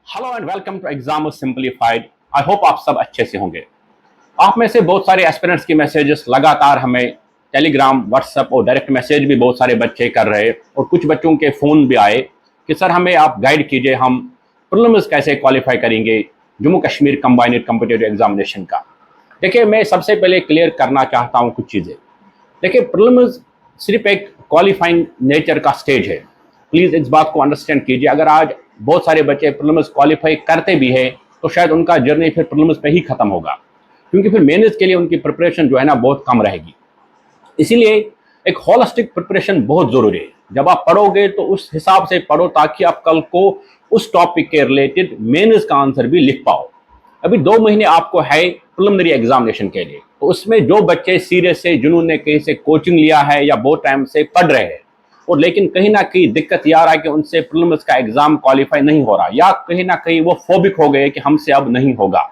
Hello and welcome to exam simplified. I hope आप सब अच्छे से होंगे। आप में से बहुत सारे एस्पिरेंट्स की मैसेजेस लगातार हमें टेलीग्राम, व्हाट्सएप और डायरेक्ट मैसेज भी बहुत सारे बच्चे कर रहे, और कुछ बच्चों के फ़ोन भी आए कि सर हमें आप गाइड कीजिए, हम प्रीलिम्स कैसे क्वालिफाई करेंगे Jammu Kashmir combined competitive examination का। देखिए, मैं सबसे पहले क्लियर करना चाहता हूँ कुछ चीज़ें। देखिए, प्रीलिम्स सिर्फ एक क्वालिफाइंग नेचर का स्टेज है। प्लीज़ इस बात को अंडरस्टैंड कीजिए। अगर आज बहुत सारे बच्चे प्रीलिम्स क्वालिफाई करते भी हैं तो शायद उनका जर्नी फिर प्रीलिम्स पे ही खत्म होगा, क्योंकि फिर मेंस के लिए उनकी प्रिपरेशन जो है ना बहुत कम रहेगी। इसीलिए एक होलिस्टिक प्रिपरेशन बहुत ज़रूरी है। जब आप पढ़ोगे तो उस हिसाब से पढ़ो ताकि आप कल को उस टॉपिक के रिलेटेड मेंस का आंसर भी लिख पाओ। अभी 2 महीने आपको है प्रिलिमिनरी एग्जामिनेशन के लिए, तो उसमें जो बच्चे सीरियस है, जिन्होंने कहीं से कोचिंग लिया है या बहुत टाइम से पढ़ रहे हैं, और लेकिन कहीं ना कहीं दिक्कत ये आ रहा है कि उनसे प्रीलिम्स का एग्जाम क्वालिफाई नहीं हो रहा, या कहीं ना कहीं वो फोबिक हो गए कि हमसे अब नहीं होगा,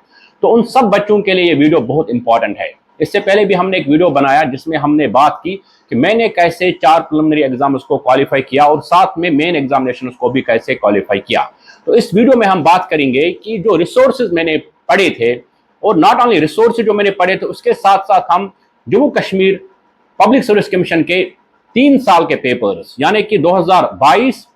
तो उन सब बच्चों के लिए ये वीडियो बहुत इंपॉर्टेंट है। इससे पहले भी हमने एक वीडियो बनाया जिसमें हमने बात की कि मैंने कैसे 4 प्रीलिमिनरी एग्जाम उसको क्वालिफाई किया और साथ में मेन एग्जामिनेशन उसको भी कैसे क्वालिफाई किया। तो इस वीडियो में हम बात करेंगे कि जो रिसोर्सेज मैंने पढ़े थे, और नॉट ओनली रिसोर्सेज जो मैंने पढ़े थे, उसके साथ साथ हम Jammu Kashmir public service commission के 3 साल के पेपर्स, यानी कि 2022,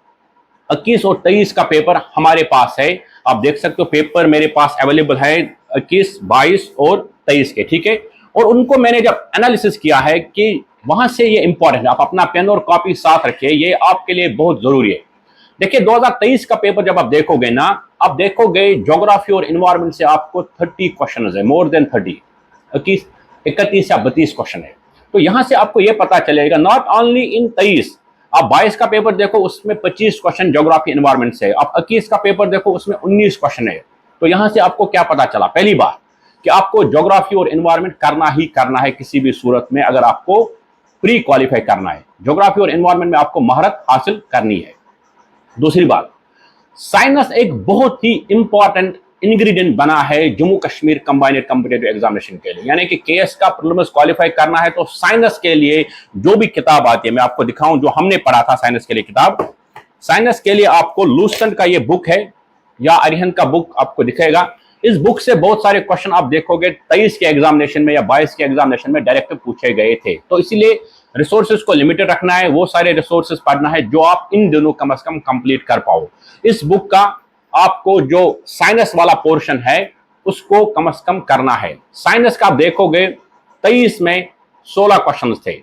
21 और 23 का पेपर हमारे पास है। आप देख सकते हो पेपर मेरे पास अवेलेबल है 21, 22 और 23 के, ठीक है। और उनको मैंने जब एनालिसिस किया है कि वहां से ये इंपॉर्टेंट है, आप अपना पेन और कॉपी साथ रखिए, ये आपके लिए बहुत जरूरी है। देखिए, 2023 का पेपर जब आप देखोगे ना, आप देखोगे ज्योग्राफी और इन्वायरमेंट से आपको 30 क्वेश्चन है, मोर देन 30, 31 या 32 क्वेश्चन है। तो यहां से आपको यह पता चलेगा, नॉट ओनली इन 23, आप 22 का पेपर देखो उसमें 25 क्वेश्चन ज्योग्राफी इन्वायरमेंट से, आप 21 का पेपर देखो उसमें 19 क्वेश्चन है। तो यहां से आपको क्या पता चला? पहली बात कि आपको ज्योग्राफी और इन्वायरमेंट करना ही करना है किसी भी सूरत में, अगर आपको प्री क्वालिफाई करना है। ज्योग्राफी और इन्वायरमेंट में आपको महारत हासिल करनी है। दूसरी बात, साइंस एक बहुत ही इंपॉर्टेंट इंग्रेडिएंट बना है Jammu Kashmir combined competitive examination के लिए। यानी कि केएस का प्रीलिम्स क्वालिफाई करना है तो साइंस के लिए जो भी किताब आती है, मैं आपको दिखाऊं जो हमने पढ़ा था साइंस के लिए किताब। साइंस के लिए आपको लूसेंट का ये बुक है, या अरिहंत का बुक आपको दिखेगा। इस बुक से बहुत सारे क्वेश्चन आप देखोगे 23 के एग्जामिनेशन में या 22 के एग्जामिनेशन में डायरेक्ट पूछे गए थे। तो इसीलिए रिसोर्सेज को लिमिटेड रखना है, वो सारे रिसोर्सेज पढ़ना है जो आप इन दिनों कम से कम कंप्लीट कर पाओ। इस बुक का आपको जो साइंस वाला पोर्शन है उसको कम से कम करना है। साइंस का आप देखोगे 23 में 16 क्वेश्चन थे,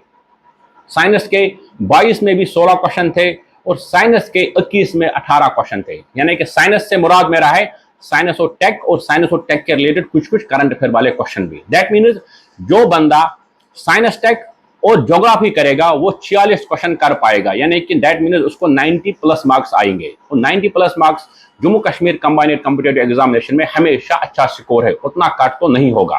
साइंस के 22 में भी 16 क्वेश्चन थे, और साइंस के 21 में 18 क्वेश्चन थे। यानी कि साइंस से मुराद मेरा है साइंस और टेक, और साइंस और टेक के रिलेटेड कुछ कुछ करंट अफेयर वाले क्वेश्चन भी। दैट मीन्स जो बंदा साइंस, टेक और ज्योग्राफी करेगा वो 46 क्वेश्चन कर पाएगा, यानी कि दैट मीन्स उसको 90 प्लस मार्क्स आएंगे। और 90 plus marks Jammu Kashmir combined competitive examination में हमेशा अच्छा स्कोर है, उतना कट तो नहीं होगा।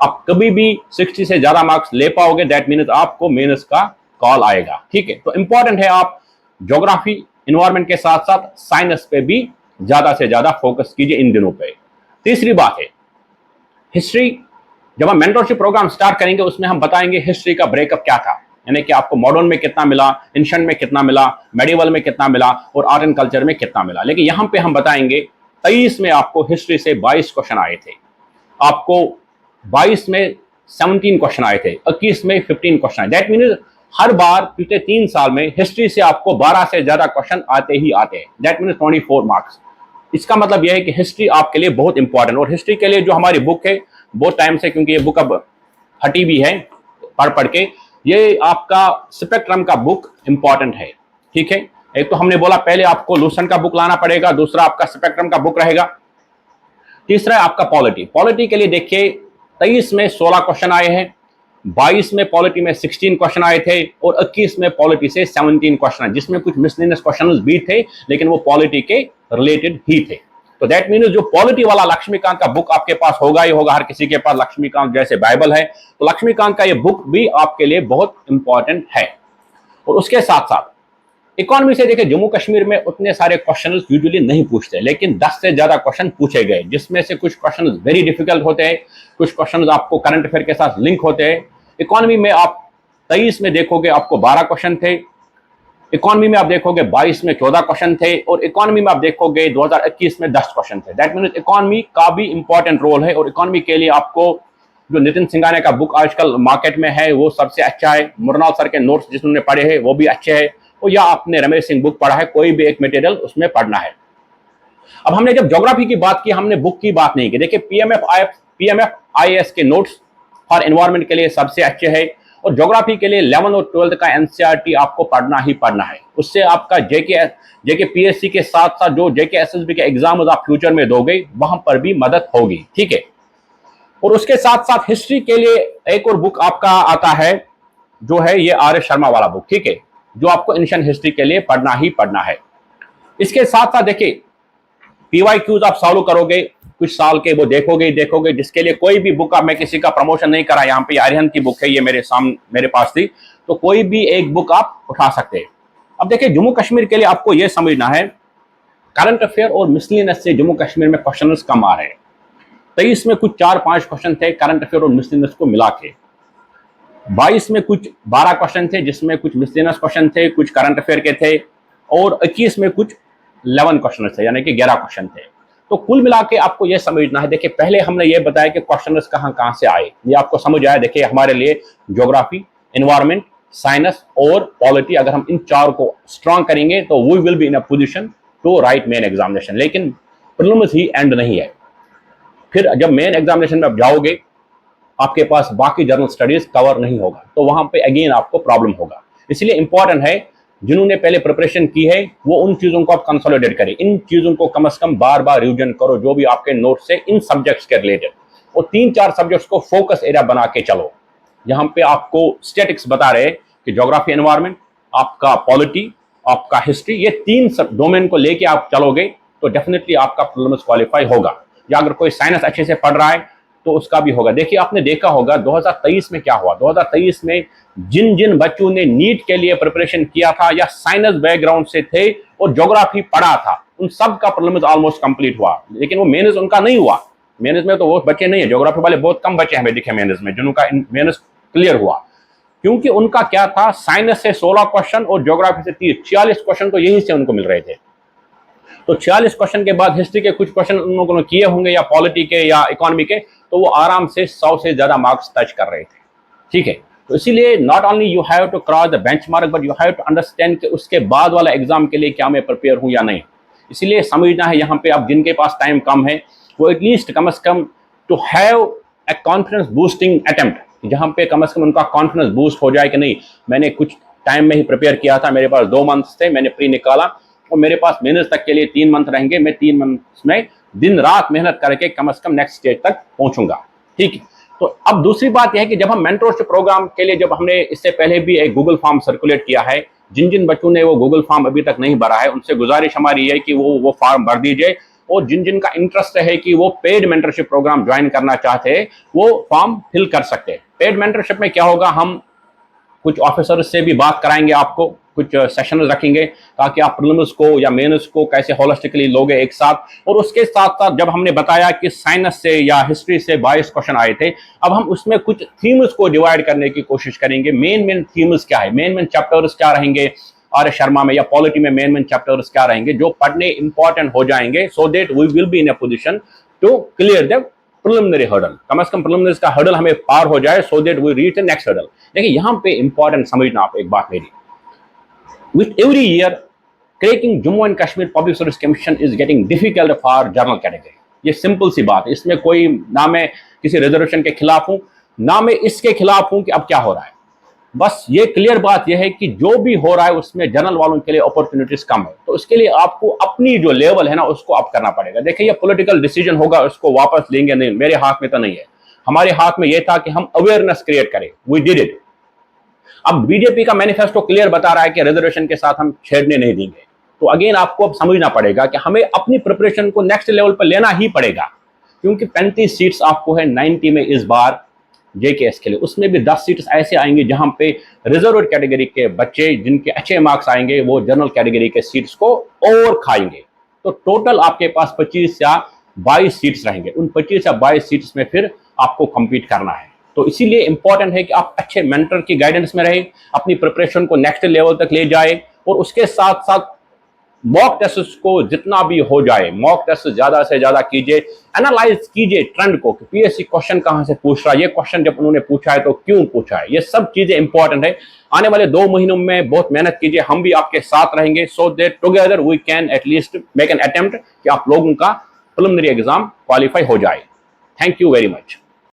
आप कभी भी 60 से ज्यादा मार्क्स ले पाओगे, दैट मीन्स आपको मेंस का कॉल आएगा, ठीक है। तो इंपॉर्टेंट है आप ज्योग्राफी इन्वायरमेंट के साथ साथ साइंस पे भी ज्यादा से ज्यादा फोकस कीजिए इन दिनों पे। तीसरी बात है हिस्ट्री। जब हम मेंटरशिप प्रोग्राम स्टार्ट करेंगे उसमें हम बताएंगे हिस्ट्री का ब्रेकअप क्या था, यानी कि आपको मॉडर्न में कितना मिला, एंशिएंट में कितना मिला, मेडिवल में कितना मिला, और आर्ट एंड कल्चर में कितना मिला। लेकिन यहां पे हम बताएंगे 23 में आपको हिस्ट्री से 22 क्वेश्चन आए थे, आपको 22 में 17 क्वेश्चन आए थे, 21 में 15 क्वेश्चन आए। दैट मीन्स हर बार पिछले 3 साल में हिस्ट्री से आपको 12 से ज्यादा क्वेश्चन आते ही आते हैं। That means 24 marks. इसका मतलब यह है कि हिस्ट्री आपके लिए बहुत इंपॉर्टेंट। और हिस्ट्री के लिए जो हमारी बुक है बहुत टाइम से, क्योंकि ये बुक अब हटी भी है पढ़ पढ़ के, ये आपका स्पेक्ट्रम का बुक इंपॉर्टेंट है, ठीक है। एक तो हमने बोला पहले आपको लूसेंट का बुक लाना पड़ेगा, दूसरा आपका स्पेक्ट्रम का बुक रहेगा, तीसरा है आपका पॉलिटी। पॉलिटी के लिए देखिए 23 में 16 क्वेश्चन आए हैं, 22 में पॉलिटी में 16 क्वेश्चन आए थे, और 21 में पॉलिटी से 17 क्वेश्चन है, जिसमें कुछ मिसलेनियस क्वेश्चन भी थे लेकिन वो पॉलिटी के रिलेटेड ही थे। तो दैट मीन्स जो पॉलिटी वाला लक्ष्मीकांत का बुक आपके पास होगा ही होगा, हर किसी के पास लक्ष्मीकांत जैसे बाइबल है, तो लक्ष्मीकांत का ये बुक भी आपके लिए बहुत इंपॉर्टेंट है। और उसके साथ साथ इकोनॉमी से देखिए, जम्मू कश्मीर में उतने सारे क्वेश्चन यूजुअली नहीं पूछते, लेकिन 10 से ज्यादा क्वेश्चन पूछे गए, जिसमें से कुछ क्वेश्चन वेरी डिफिकल्ट होते हैं, कुछ क्वेश्चन आपको करंट अफेयर के साथ लिंक होते हैं। इकोनॉमी में आप 23 में देखोगे आपको 12 क्वेश्चन थे, इकोनॉमी में आप देखोगे 22 में 14 क्वेश्चन थे और इकोनॉमी में आप देखोगे 2021 में 10 क्वेश्चन थे। दैट मीन्स इकोनॉमी का भी इंपॉर्टेंट रोल है और इकोनॉमी के लिए आपको जो नितिन सिंघानिया का बुक आजकल मार्केट में है वो सबसे अच्छा है। मुरनाल सर के नोट्स जिसने पढ़े हैं वो भी अच्छे हैं, और या आपने रमेश सिंह बुक पढ़ा है, कोई भी एक मटेरियल उसमें पढ़ना है। अब हमने जब ज्योग्राफी की बात की, हमने बुक की बात नहीं की। देखिए पीएमएफ आईएएस के नोट्स फॉर एनवायरमेंट के लिए सबसे अच्छे हैं, और ज्योग्राफी के लिए 11 और 12 का एनसीईआरटी आपको पढ़ना ही पढ़ना है। उससे आपका जेके पीएससी के साथ साथ जो जेके एसएसबी के एग्जाम आप फ्यूचर में दोगे वहां पर भी मदद होगी, ठीक है। और उसके साथ साथ हिस्ट्री के लिए एक और बुक आपका आता है, जो है ये आर एस शर्मा वाला बुक, ठीक है, जो आपको एंशिएंट हिस्ट्री के लिए पढ़ना ही पढ़ना है। इसके साथ साथ देखिए पीवाईक्यूज आप सॉल्व करोगे कुछ साल के, वो देखोगे जिसके लिए कोई भी बुक, मैं किसी का प्रमोशन नहीं करा, यहाँ पे आर्यन की बुक है, ये मेरे पास थी, तो कोई भी एक बुक आप उठा सकते हैं। अब देखिए जम्मू कश्मीर के लिए आपको यह समझना है, करंट अफेयर और मिसलिनियस से जम्मू कश्मीर में क्वेश्चन कम आ रहे हैं। 23 में कुछ 4-5 क्वेश्चन थे करंट अफेयर और मिसलिनियस को मिला के, 22 में कुछ 12 क्वेश्चन थे जिसमें कुछ मिसलिनियस क्वेश्चन थे, कुछ करंट अफेयर के थे, और 21 में कुछ 11 क्वेश्चन थे, यानी कि 11 क्वेश्चन थे। तो कुल मिला के आपको यह समझना है, देखिए पहले हमने ये बताया कि क्वेश्चन कहाँ से आए, ये आपको समझ आया। देखिए हमारे लिए ज्योग्राफी, एनवायरमेंट, साइंस और पॉलिटी, अगर हम इन चार को स्ट्रांग करेंगे तो we will be in a position to write main examination. लेकिन प्रीलिम्स ही एंड नहीं है, फिर जब मेन एग्जामिनेशन में आप जाओगे आपके पास बाकी जनरल स्टडीज कवर नहीं होगा, तो वहां पे अगेन आपको प्रॉब्लम होगा। इसलिए इंपॉर्टेंट है जिन्होंने पहले प्रिपरेशन की है वो उन चीजों को आप कंसोलिडेट करें, इन चीजों को कम से कम बार बार रिवीजन करो जो भी आपके नोट से इन सब्जेक्ट्स के रिलेटेड, और 3-4 सब्जेक्ट्स को फोकस एरिया बना के चलो। यहाँ पे आपको स्टैटिक्स बता रहे कि ज्योग्राफी, एनवायरमेंट, आपका पॉलिटी, आपका हिस्ट्री, ये 3 डोमेन को लेके आप चलोगे तो डेफिनेटली आपका प्रीलिम्स क्वालिफाई होगा। या अगर कोई साइंस अच्छे से पढ़ रहा है तो उसका भी होगा। देखिए आपने देखा होगा 2023 में क्या हुआ, 2023 में जिन जिन बच्चों ने नीट के लिए प्रिपरेशन किया था या साइंस बैकग्राउंड से थे और ज्योग्राफी पढ़ा था, उन सब का प्रीलिम्स ऑलमोस्ट कंप्लीट हुआ, लेकिन वो मेंस उनका नहीं हुआ। मेंस में तो वो बच्चे नहीं है, ज्योग्राफी वाले बहुत कम बच्चे हमें दिखे मेंस में जिनका मेंस क्लियर हुआ, क्योंकि उनका क्या था, साइंस से 16 क्वेश्चन और ज्योग्राफी से 46 क्वेश्चन तो यही से उनको मिल रहे थे। तो 46 क्वेश्चन के बाद हिस्ट्री के कुछ क्वेश्चन उन लोगों ने किए होंगे या पॉलिटी के या इकोनॉमी के, तो वो आराम से 100 से ज्यादा मार्क्स टच कर रहे थे, ठीक है। तो इसीलिए not only you have to cross the benchmark but you have to understand कि उसके बाद वाला एग्जाम के लिए क्या मैं प्रिपेयर हूं या नहीं। इसीलिए समझना है यहाँ पे, अब जिनके पास टाइम कम है वो एटलीस्ट कम से कम to have a confidence boosting attempt, जहाँ पे कम से कम उनका कॉन्फिडेंस बूस्ट हो जाए कि नहीं मैंने कुछ टाइम में ही प्रिपेयर किया था, मेरे पास 2 मंथ्स थे, मैंने प्री निकाला और मेरे पास मेहनत तक के लिए 3 मंथ रहेंगे, मैं 3 मंथ्स में दिन रात मेहनत करके कम से कम नेक्स्ट स्टेज तक पहुंचूंगा, ठीक है। तो अब दूसरी बात यह है कि जब हम मेंटरशिप प्रोग्राम के लिए, जब हमने इससे पहले भी एक गूगल फॉर्म सर्कुलेट किया है, जिन जिन बच्चों ने वो गूगल फॉर्म अभी तक नहीं भरा है उनसे गुजारिश हमारी है कि वो फॉर्म भर दीजिए, और जिन जिन का इंटरेस्ट है कि वो पेड मेंटरशिप प्रोग्राम ज्वाइन करना चाहते हैं वो फॉर्म फिल कर सकते हैं। पेड मेंटरशिप में क्या होगा, हम कुछ ऑफिसर से भी बात कराएंगे, आपको कुछ सेशन रखेंगे ताकि आप प्रीलिम्स को या मेंस को कैसे होलिस्टिकली लोगे एक साथ। और उसके साथ साथ जब हमने बताया कि साइंस से या हिस्ट्री से 22 क्वेश्चन आए थे, अब हम उसमें कुछ थीम्स को डिवाइड करने की कोशिश करेंगे। मेन थीम्स क्या है, मेन चैप्टर्स क्या रहेंगे आर शर्मा में, या पॉलिटी में मेन चैप्टर्स क्या रहेंगे जो पढ़ने इंपॉर्टेंट हो जाएंगे, so that we will be in a position to clear the preliminary hurdle. कम से कम प्रिलिमिनरी का हर्डल हमें पार हो जाए, so that we reach the next hurdle. देखिए यहाँ पे इंपॉर्टेंट समझना आप एक बात मेरी, with every year cracking Jammu and Kashmir Public Service Commission is getting difficult for general category। ये सिंपल सी बात है, इसमें कोई ना मैं किसी रिजर्वेशन के खिलाफ हूं ना मैं इसके खिलाफ हूं कि अब क्या हो रहा है, बस ये क्लियर बात यह है कि जो भी हो रहा है उसमें जनरल वालों के लिए अपॉर्चुनिटीज कम है, तो इसके लिए आपको अपनी जो लेवल है ना उसको अप करना पड़ेगा। देखिए ये पॉलिटिकल डिसीजन होगा, उसको वापस लेंगे नहीं, मेरे हाथ में तो नहीं है। हमारे हाथ में यह था कि हम अवेयरनेस क्रिएट करें, वी डिड इट। अब बीजेपी का मैनिफेस्टो क्लियर बता रहा है कि रिजर्वेशन के साथ हम छेड़ने नहीं देंगे, तो अगेन आपको अब समझना पड़ेगा कि हमें अपनी प्रिपरेशन को नेक्स्ट लेवल पर लेना ही पड़ेगा, क्योंकि 35 सीट्स आपको है 90 में इस बार जेकेएस के लिए, उसमें भी 10 सीट्स ऐसे आएंगे जहां पे रिजर्व कैटेगरी के बच्चे जिनके अच्छे मार्क्स आएंगे वो जनरल कैटेगरी के सीट्स को और खाएंगे। तो टोटल आपके पास 25 या 22 सीट्स रहेंगे, उन 25 या 22 सीट्स में फिर आपको कंपीट करना है। तो इसीलिए इंपॉर्टेंट है कि आप अच्छे मेंटर की गाइडेंस में रहे, अपनी प्रिपरेशन को नेक्स्ट लेवल तक ले जाए और उसके साथ साथ मॉक टेस्ट को जितना भी हो जाए मॉक टेस्ट ज्यादा से ज्यादा कीजिए, एनालाइज कीजिए ट्रेंड को कि पीएससी क्वेश्चन कहां से पूछ रहा है, ये क्वेश्चन जब उन्होंने पूछा है तो क्यों पूछा है, ये सब चीजें इंपॉर्टेंट है। आने वाले 2 महीनों में बहुत मेहनत कीजिए, हम भी आपके साथ रहेंगे, so that together we can at least make an attempt कि आप लोगों का प्रिलिमिनरी एग्जाम क्वालिफाई हो जाए। Thank you very much.